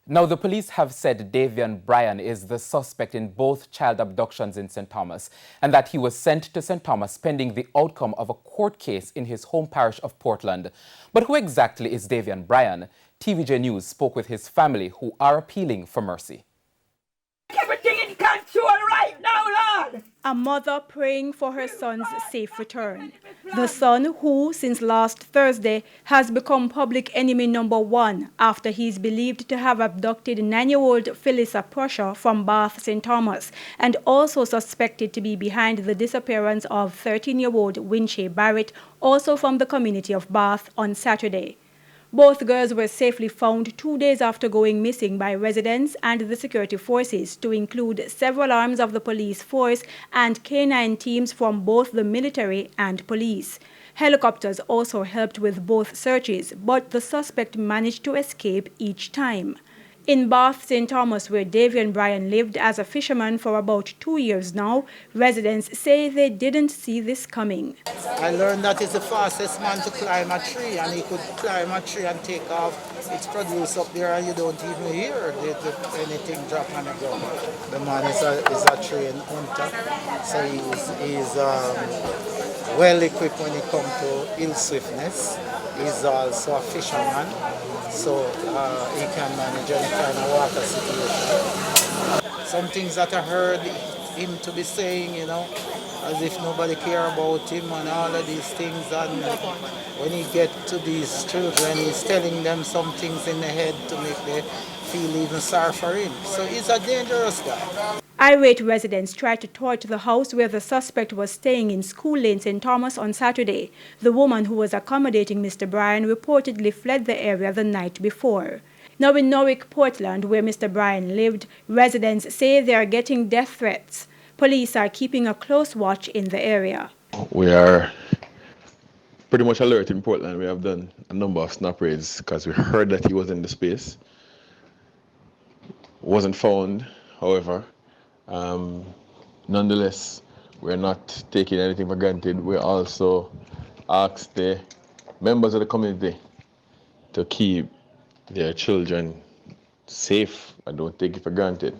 Now, the police have said Davian Bryan is the suspect in both child abductions in St. Thomas and that he was sent to St. Thomas pending the outcome of a court case in his home parish of Portland. But who exactly is Davian Bryan? TVJ News spoke with his family, who are appealing for mercy. Everything in control right now, Lord! A mother praying for her son's safe return. The son who, since last Thursday, has become public enemy #1 after he is believed to have abducted 9-year-old Phyllis Prussia from Bath, St. Thomas, and also suspected to be behind the disappearance of 13-year-old Winche Barrett, also from the community of Bath, on Saturday. Both girls were safely found 2 days after going missing by residents and the security forces, to include several arms of the police force and canine teams from both the military and police. Helicopters also helped with both searches, but the suspect managed to escape each time. In Bath, St. Thomas, where Davian Bryan lived as a fisherman for about 2 years now, residents say they didn't see this coming. I learned that he's the fastest man to climb a tree, and he could climb a tree and take off its produce up there, and you don't even hear anything drop on the ground. The man is a trained hunter, so he's well equipped when it comes to hill swiftness. He's also a fisherman, so he can manage any kind of water situation. Some things that I heard him to be saying, as if nobody care about him and all of these things. And when he get to these children, he's telling them some things in the head to make them feel even sorry for him. So he's a dangerous guy. Irate residents tried to torch the house where the suspect was staying in School Lane, St. Thomas, on Saturday. The woman who was accommodating Mr. Bryan reportedly fled the area the night before. Now in Norwich, Portland, where Mr. Bryan lived, residents say they are getting death threats. Police are keeping a close watch in the area. We are pretty much alert in Portland. We have done a number of snap raids because we heard that he was in the space. Wasn't found, however. Nonetheless, we're not taking anything for granted. We also ask the members of the community to keep their children safe and don't take it for granted,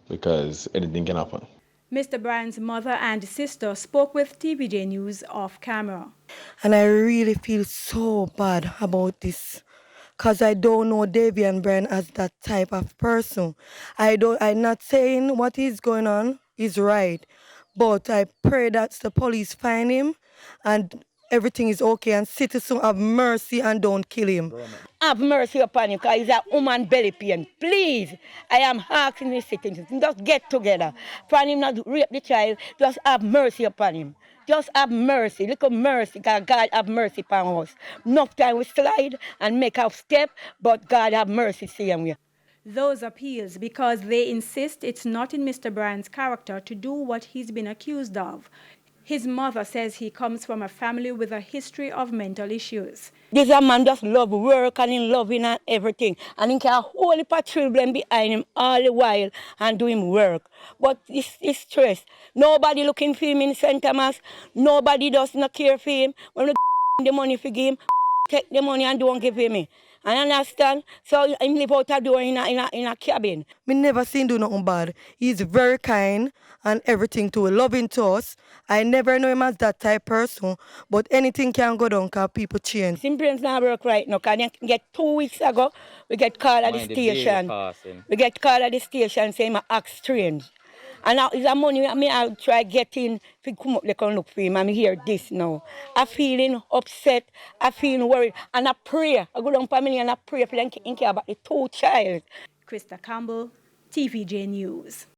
because anything can happen. Mr. Bryan's mother and sister spoke with TVJ News off camera. And I really feel so bad about this, because I don't know Davian Bryan as that type of person. I'm not saying what is going on is right, but I pray that the police find him and everything is okay, and citizens have mercy and don't kill him. Have mercy upon him, because he's a woman belly pain. Please, I am asking the citizens, just get together. For him not rape the child, just have mercy upon him. Just have mercy, little mercy, because God have mercy upon us. Enough time we slide and make our step, but God have mercy, same way. Those appeals because they insist it's not in Mr. Bryan's character to do what he's been accused of. His mother says he comes from a family with a history of mental issues. This a man just love work and in loving and everything. And he can hold a children behind him all the while and do him work. But it's stress. Nobody looking for him in St. Thomas. Nobody does not care for him. When we the money for him, take the money and don't give him. I understand? So he live out a door in a cabin. Me never seen do nothing bad. He's very kind and everything too, loving to us. I never know him as that type person, but anything can go down because people change. His brains not work right now, because get 2 weeks ago, we get called at the station. We get called at the station saying I act strange. And now is the money I'll try getting to come up, they can look for him, and I hear this now. I'm feeling upset, I'm feeling worried, and I pray. I go down for me and I pray for them in care about the 2 child. Krista Campbell, TVJ News.